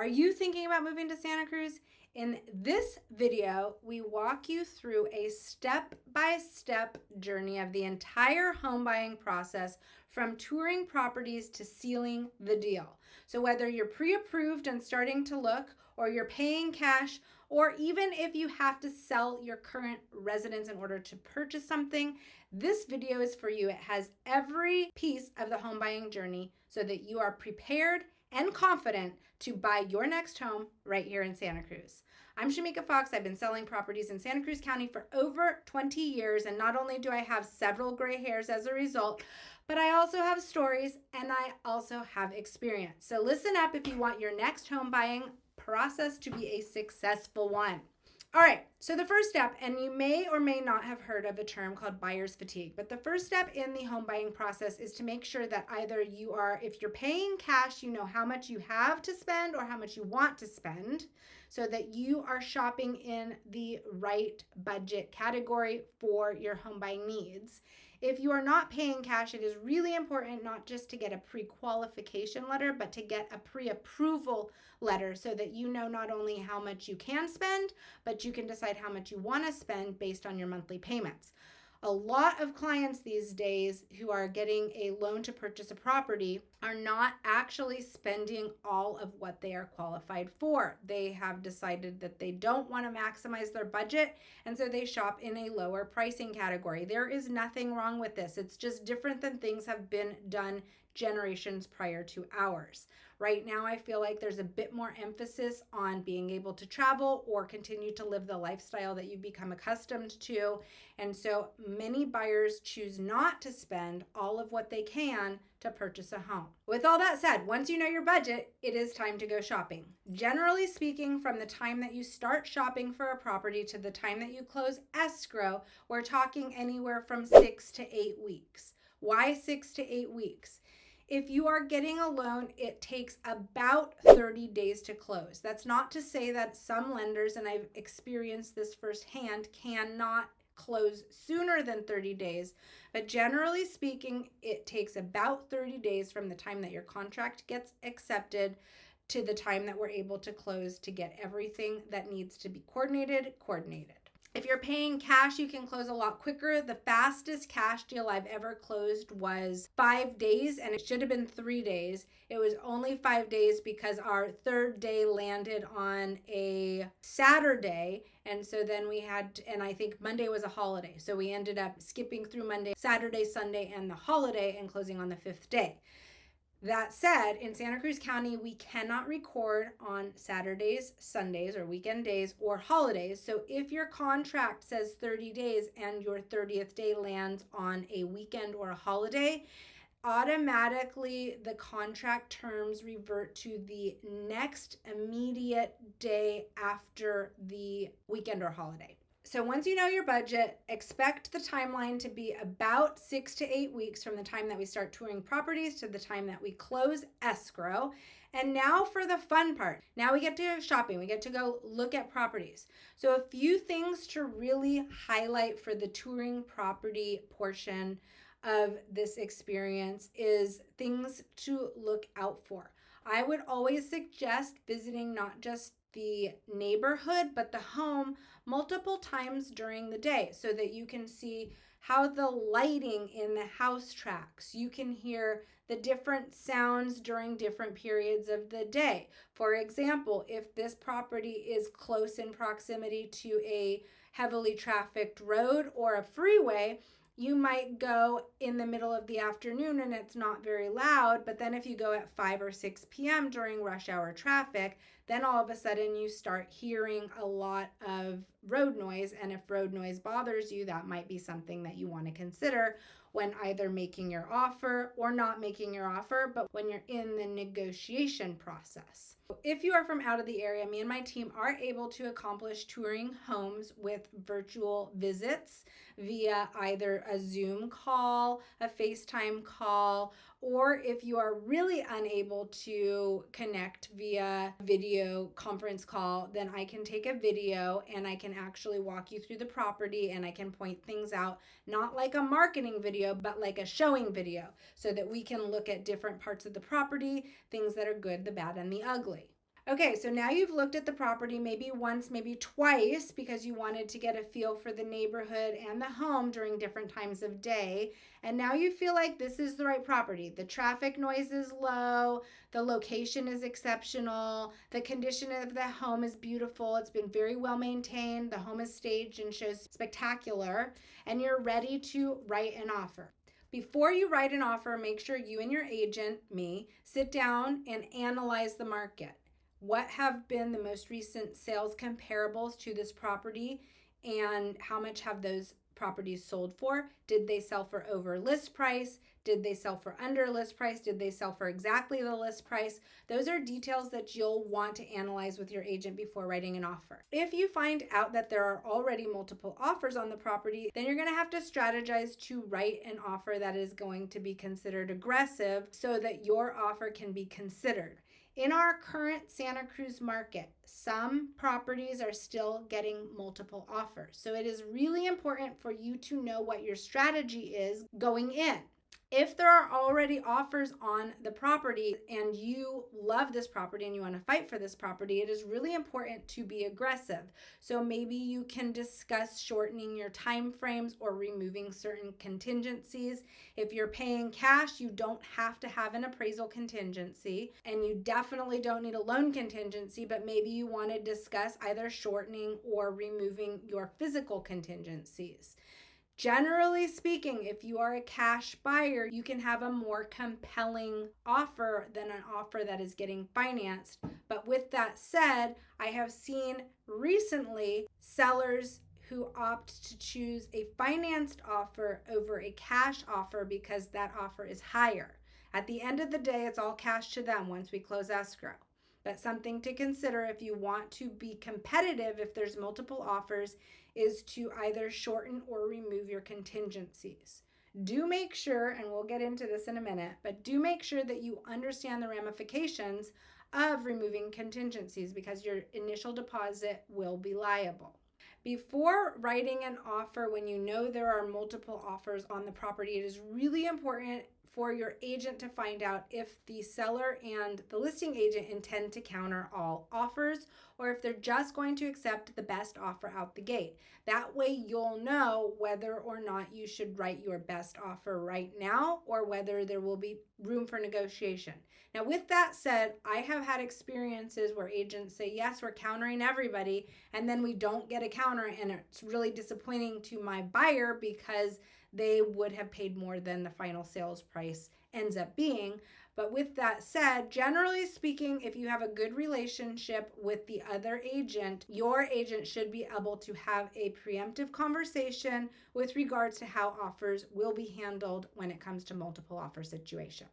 Are you thinking about moving to Santa Cruz? In this video, we walk you through a step-by-step journey of the entire home buying process, from touring properties to sealing the deal. So whether you're pre-approved and starting to look, or you're paying cash, or even if you have to sell your current residence in order to purchase something, this video is for you. It has every piece of the home buying journey so that you are prepared and confident to buy your next home right here in Santa Cruz. I'm Shamika Fox. I've been selling properties in Santa Cruz County for over 20 years, and not only do I have several gray hairs as a result, but I also have stories and I also have experience. So listen up if you want your next home buying process to be a successful one. All right, so the first step, and you may or may not have heard of a term called buyer's fatigue, but the first step in the home buying process is to make sure that either you are, if you're paying cash, you know how much you have to spend or how much you want to spend, so that you are shopping in the right budget category for your home buying needs. If you are not paying cash, it is really important not just to get a pre-qualification letter, but to get a pre-approval letter so that you know not only how much you can spend, but you can decide how much you want to spend based on your monthly payments. A lot of clients these days who are getting a loan to purchase a property are not actually spending all of what they are qualified for. They have decided that they don't want to maximize their budget, and so they shop in a lower pricing category. There is nothing wrong with this. It's just different than things have been done generations prior to ours. Right now, I feel like there's a bit more emphasis on being able to travel or continue to live the lifestyle that you've become accustomed to. And so many buyers choose not to spend all of what they can to purchase a home. With all that said, once you know your budget, it is time to go shopping. Generally speaking, from the time that you start shopping for a property to the time that you close escrow, we're talking anywhere from 6 to 8 weeks. Why 6 to 8 weeks? If you are getting a loan, it takes about 30 days to close. That's not to say that some lenders, and I've experienced this firsthand, cannot close sooner than 30 days. But generally speaking, it takes about 30 days from the time that your contract gets accepted to the time that we're able to close to get everything that needs to be coordinated. If you're paying cash, you can close a lot quicker. The fastest cash deal I've ever closed was 5 days, and it should have been 3 days. It was only 5 days because our third day landed on a Saturday. And so then we had, and I think Monday was a holiday. So we ended up skipping through Monday, Saturday, Sunday, and the holiday and closing on the 5th day. That said, in Santa Cruz County, we cannot record on Saturdays, Sundays, or weekend days, or holidays. So if your contract says 30 days and your 30th day lands on a weekend or a holiday, automatically the contract terms revert to the next immediate day after the weekend or holiday. So once you know your budget, expect the timeline to be about 6 to 8 weeks from the time that we start touring properties to the time that we close escrow. And now for the fun part. Now we get to go shopping. We get to go look at properties. So a few things to really highlight for the touring property portion of this experience is things to look out for. I would always suggest visiting not just the neighborhood, but the home multiple times during the day so that you can see how the lighting in the house tracks. You can hear the different sounds during different periods of the day. For example, if this property is close in proximity to a heavily trafficked road or a freeway, you might go in the middle of the afternoon and it's not very loud, but then if you go at 5 or 6 p.m. during rush hour traffic, then all of a sudden you start hearing a lot of road noise. And if road noise bothers you, that might be something that you want to consider when either making your offer or not making your offer, but when you're in the negotiation process. If you are from out of the area, me and my team are able to accomplish touring homes with virtual visits via either a Zoom call, a FaceTime call, or if you are really unable to connect via video conference call, then I can take a video and I can actually walk you through the property and I can point things out, not like a marketing video, but like a showing video, so that we can look at different parts of the property, things that are good, the bad, and the ugly. Okay, so now you've looked at the property maybe once, maybe twice, because you wanted to get a feel for the neighborhood and the home during different times of day. And now you feel like this is the right property. The traffic noise is low, the location is exceptional, the condition of the home is beautiful, it's been very well maintained, the home is staged and shows spectacular, and you're ready to write an offer. Before you write an offer, make sure you and your agent, me, sit down and analyze the market. What have been the most recent sales comparables to this property, and how much have those properties sold for? Did they sell for over list price? Did they sell for under list price? Did they sell for exactly the list price? Those are details that you'll want to analyze with your agent before writing an offer. If you find out that there are already multiple offers on the property, then you're going to have to strategize to write an offer that is going to be considered aggressive so that your offer can be considered. In our current Santa Cruz market, some properties are still getting multiple offers. So it is really important for you to know what your strategy is going in. If there are already offers on the property and you love this property and you want to fight for this property, it is really important to be aggressive. So maybe you can discuss shortening your time frames or removing certain contingencies. If you're paying cash, you don't have to have an appraisal contingency, and you definitely don't need a loan contingency, but maybe you want to discuss either shortening or removing your physical contingencies. Generally speaking, if you are a cash buyer, you can have a more compelling offer than an offer that is getting financed. But with that said, I have seen recently sellers who opt to choose a financed offer over a cash offer because that offer is higher. At the end of the day, it's all cash to them once we close escrow. But something to consider if you want to be competitive, if there's multiple offers, is to either shorten or remove your contingencies. Do make sure, and we'll get into this in a minute, but do make sure that you understand the ramifications of removing contingencies because your initial deposit will be liable. Before writing an offer, when you know there are multiple offers on the property, it is really important for your agent to find out if the seller and the listing agent intend to counter all offers or if they're just going to accept the best offer out the gate. That way you'll know whether or not you should write your best offer right now or whether there will be room for negotiation. Now, with that said, I have had experiences where agents say, yes, we're countering everybody, and then we don't get a counter, and it's really disappointing to my buyer because they would have paid more than the final sales price ends up being. But with that said, generally speaking, if you have a good relationship with the other agent, your agent should be able to have a preemptive conversation with regards to how offers will be handled when it comes to multiple offer situation.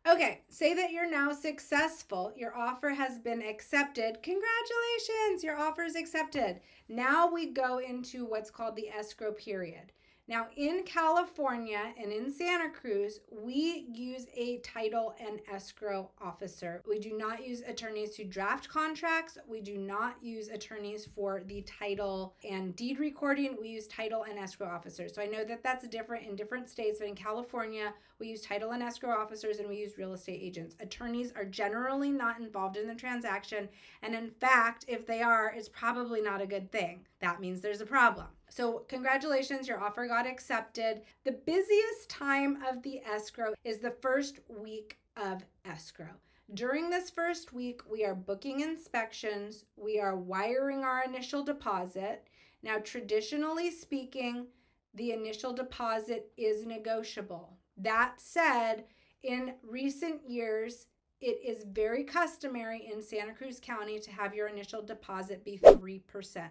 Okay, say that you're now successful. Your offer has been accepted. Congratulations, your offer is accepted. Now we go into what's called the escrow period. Now, in California and in Santa Cruz, we use a title and escrow officer. We do not use attorneys to draft contracts. We do not use attorneys for the title and deed recording. We use title and escrow officers. So I know that that's different in different states, but in California, we use title and escrow officers and we use real estate agents. Attorneys are generally not involved in the transaction. And in fact, if they are, it's probably not a good thing. That means there's a problem. So congratulations, your offer got accepted. The busiest time of the escrow is the first week of escrow. During this first week, we are booking inspections. We are wiring our initial deposit. Now, traditionally speaking, the initial deposit is negotiable. That said, in recent years, it is very customary in Santa Cruz County to have your initial deposit be 3%.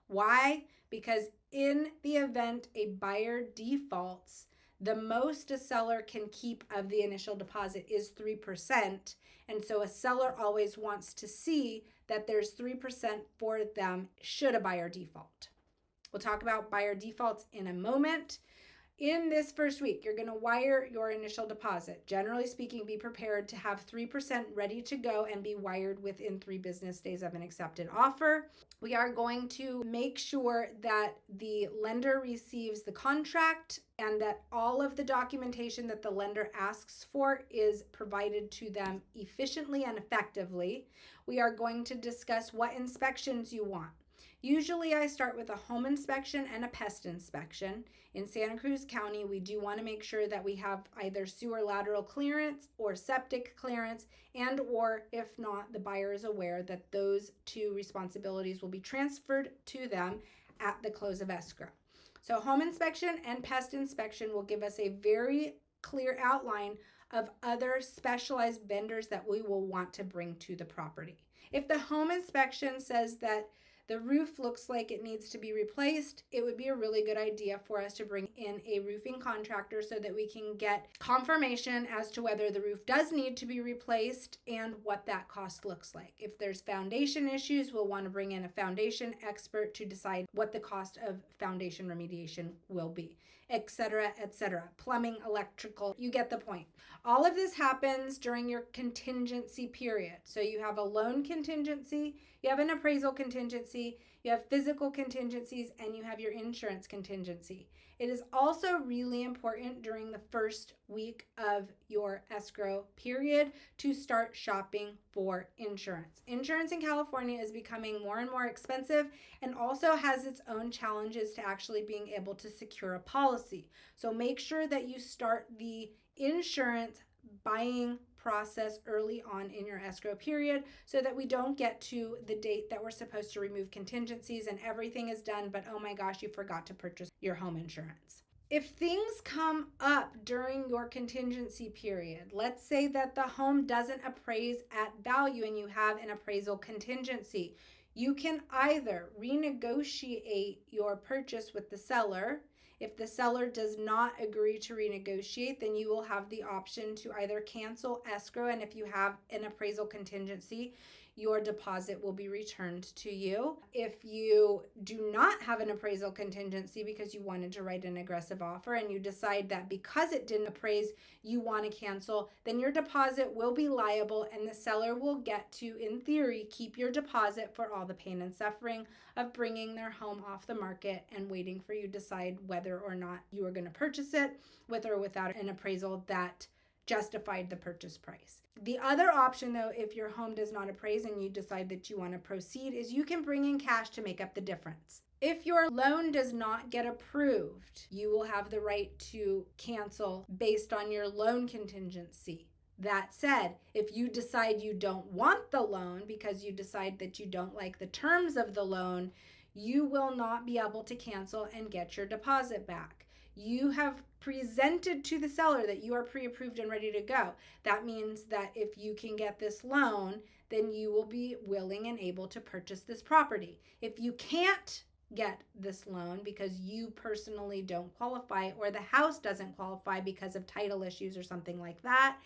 Why? Because in the event a buyer defaults, the most a seller can keep of the initial deposit is 3%. And so a seller always wants to see that there's 3% for them should a buyer default. We'll talk about buyer defaults in a moment. In this first week, you're going to wire your initial deposit. Generally speaking, be prepared to have 3% ready to go and be wired within 3 business days of an accepted offer. We are going to make sure that the lender receives the contract and that all of the documentation that the lender asks for is provided to them efficiently and effectively. We are going to discuss what inspections you want. Usually I start with a home inspection and a pest inspection. In Santa Cruz County, we do want to make sure that we have either sewer lateral clearance or septic clearance, and or if not, the buyer is aware that those 2 responsibilities will be transferred to them at the close of escrow. So home inspection and pest inspection will give us a very clear outline of other specialized vendors that we will want to bring to the property. If the home inspection says that the roof looks like it needs to be replaced, it would be a really good idea for us to bring in a roofing contractor so that we can get confirmation as to whether the roof does need to be replaced and what that cost looks like. If there's foundation issues, we'll want to bring in a foundation expert to decide what the cost of foundation remediation will be, etc., etc. Plumbing, electrical, you get the point. All of this happens during your contingency period. So you have a loan contingency, you have an appraisal contingency, you have physical contingencies, and you have your insurance contingency. It is also really important during the first week of your escrow period to start shopping for insurance. Insurance in California is becoming more and more expensive and also has its own challenges to actually being able to secure a policy. So make sure that you start the insurance buying process early on in your escrow period so that we don't get to the date that we're supposed to remove contingencies and everything is done, but oh my gosh, you forgot to purchase your home insurance. If things come up during your contingency period, let's say that the home doesn't appraise at value and you have an appraisal contingency, you can either renegotiate your purchase with the seller. If the seller does not agree to renegotiate, then you will have the option to either cancel escrow, and if you have an appraisal contingency, your deposit will be returned to you. If you do not have an appraisal contingency because you wanted to write an aggressive offer and you decide that because it didn't appraise, you want to cancel, then your deposit will be liable and the seller will get to, in theory, keep your deposit for all the pain and suffering of bringing their home off the market and waiting for you to decide whether or not you are going to purchase it with or without an appraisal that justified the purchase price. The other option, though, if your home does not appraise and you decide that you want to proceed, is you can bring in cash to make up the difference. If your loan does not get approved, you will have the right to cancel based on your loan contingency. That said, if you decide you don't want the loan because you decide that you don't like the terms of the loan, you will not be able to cancel and get your deposit back. You have presented to the seller that you are pre-approved and ready to go. That means that if you can get this loan, then you will be willing and able to purchase this property. If you can't get this loan because you personally don't qualify or the house doesn't qualify because of title issues or something like that,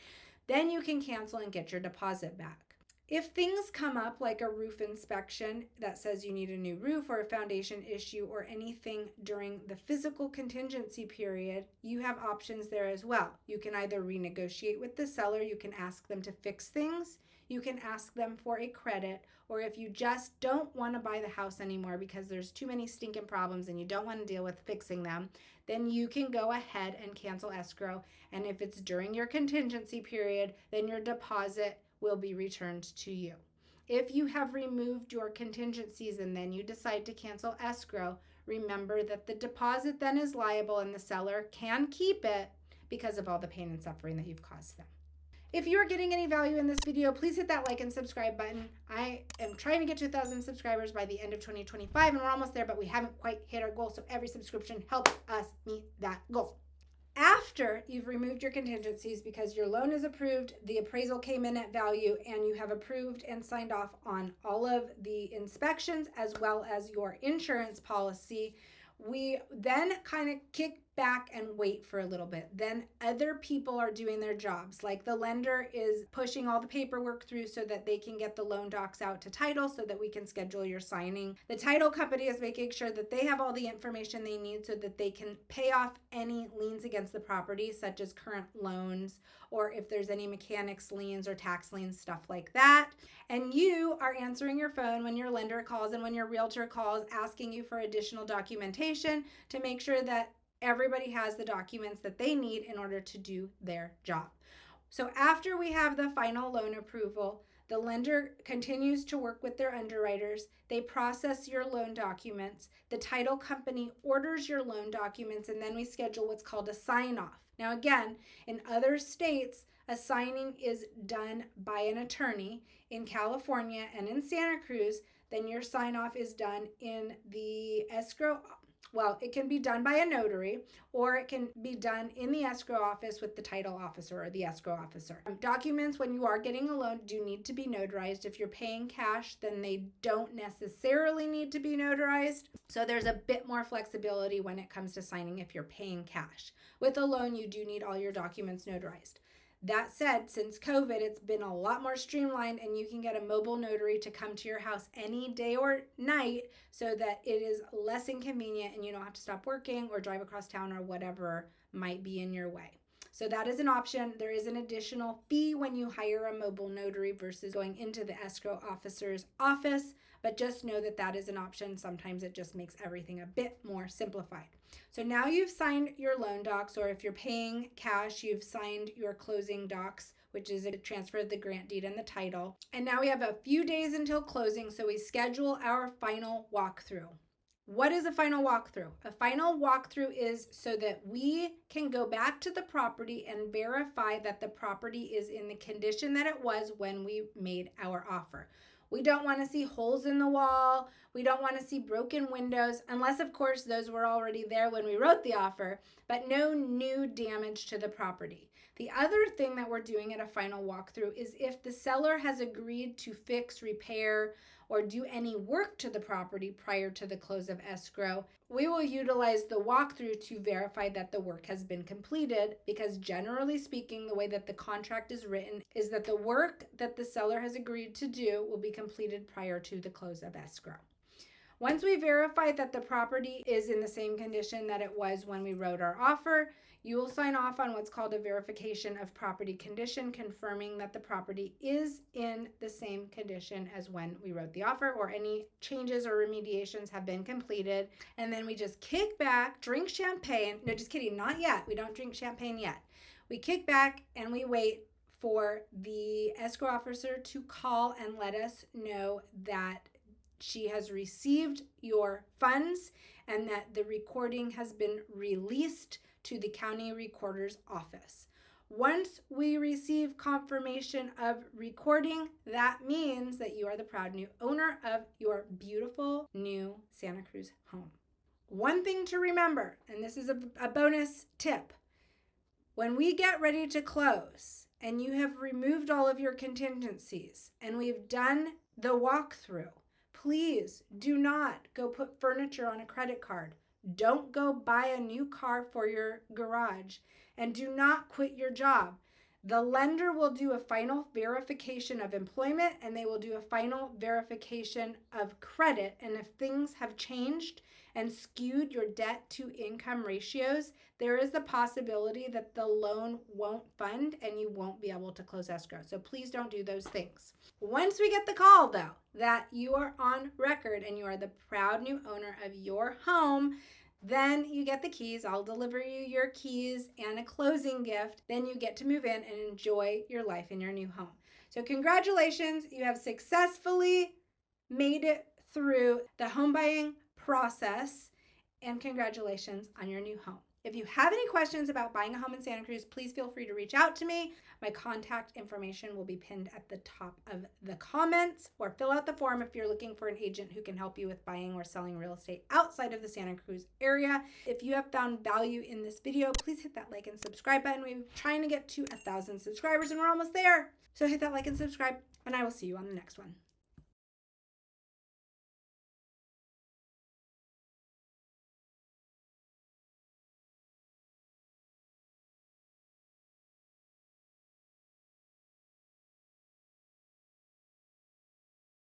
then you can cancel and get your deposit back. If things come up like a roof inspection that says you need a new roof or a foundation issue or anything during the physical contingency period, you have options there as well. You can either renegotiate with the seller, you can ask them to fix things, you can ask them for a credit, or if you just don't want to buy the house anymore because there's too many stinking problems and you don't want to deal with fixing them, then you can go ahead and cancel escrow. And if it's during your contingency period, then your deposit will be returned to you. If you have removed your contingencies and then you decide to cancel escrow, remember that the deposit then is liable and the seller can keep it because of all the pain and suffering that you've caused them. If you are getting any value in this video, please hit that like and subscribe button. I am trying to get to 1,000 subscribers by the end of 2025 and we're almost there, but we haven't quite hit our goal, so every subscription helps us meet that goal. After you've removed your contingencies because your loan is approved, the appraisal came in at value, and you have approved and signed off on all of the inspections as well as your insurance policy, we then kind of kick back and wait for a little bit. Then other people are doing their jobs. Like the lender is pushing all the paperwork through so that they can get the loan docs out to title so that we can schedule your signing. The title company is making sure that they have all the information they need so that they can pay off any liens against the property, such as current loans, or if there's any mechanics liens or tax liens, stuff like that. And you are answering your phone when your lender calls and when your realtor calls asking you for additional documentation to make sure that everybody has the documents that they need in order to do their job. So after we have the final loan approval, the lender continues to work with their underwriters. They process your loan documents. The title company orders your loan documents, and then we schedule what's called a sign-off. Now again, in other states, a signing is done by an attorney. In California and in Santa Cruz, then your sign-off is done in the escrow. Well, it can be done by a notary, or it can be done in the escrow office with the title officer or the escrow officer. Documents, when you are getting a loan, do need to be notarized. If you're paying cash, then they don't necessarily need to be notarized. So there's a bit more flexibility when it comes to signing if you're paying cash. With a loan, you do need all your documents notarized. That said, since COVID, it's been a lot more streamlined, and you can get a mobile notary to come to your house any day or night so that it is less inconvenient and you don't have to stop working or drive across town or whatever might be in your way. So that is an option. There is an additional fee when you hire a mobile notary versus going into the escrow officer's office, but just know that that is an option. Sometimes it just makes everything a bit more simplified. So now you've signed your loan docs, or if you're paying cash, you've signed your closing docs, which is a transfer of the grant deed and the title. And now we have a few days until closing, so we schedule our final walkthrough. What is a final walkthrough? A final walkthrough is so that we can go back to the property and verify that the property is in the condition that it was when we made our offer. We don't want to see holes in the wall. We don't want to see broken windows, unless, of course, those were already there when we wrote the offer, but no new damage to the property. The other thing that we're doing at a final walkthrough is if the seller has agreed to fix, repair, or do any work to the property prior to the close of escrow, we will utilize the walkthrough to verify that the work has been completed, because generally speaking, the way that the contract is written is that the work that the seller has agreed to do will be completed prior to the close of escrow. Once we verify that the property is in the same condition that it was when we wrote our offer, you will sign off on what's called a verification of property condition, confirming that the property is in the same condition as when we wrote the offer, or any changes or remediations have been completed. And then we just kick back, drink champagne. No, just kidding, not yet. We don't drink champagne yet. We kick back and we wait for the escrow officer to call and let us know that she has received your funds and that the recording has been released to the county recorder's office. Once we receive confirmation of recording, that means that you are the proud new owner of your beautiful new Santa Cruz home. One thing to remember, and this is a bonus tip, when we get ready to close and you have removed all of your contingencies and we've done the walkthrough, please do not go put furniture on a credit card. Don't go buy a new car for your garage, and do not quit your job. The lender will do a final verification of employment, and they will do a final verification of credit. And if things have changed and skewed your debt to income ratios, there is the possibility that the loan won't fund and you won't be able to close escrow. So please don't do those things. Once we get the call, though, that you are on record and you are the proud new owner of your home, then you get the keys. I'll deliver you your keys and a closing gift. Then you get to move in and enjoy your life in your new home. So congratulations, you have successfully made it through the home buying process, and congratulations on your new home. If you have any questions about buying a home in Santa Cruz, please feel free to reach out to me. My contact information will be pinned at the top of the comments, or fill out the form if you're looking for an agent who can help you with buying or selling real estate outside of the Santa Cruz area. If you have found value in this video, please hit that like and subscribe button. We're trying to get to 1,000 subscribers and we're almost there. So hit that like and subscribe, and I will see you on the next one.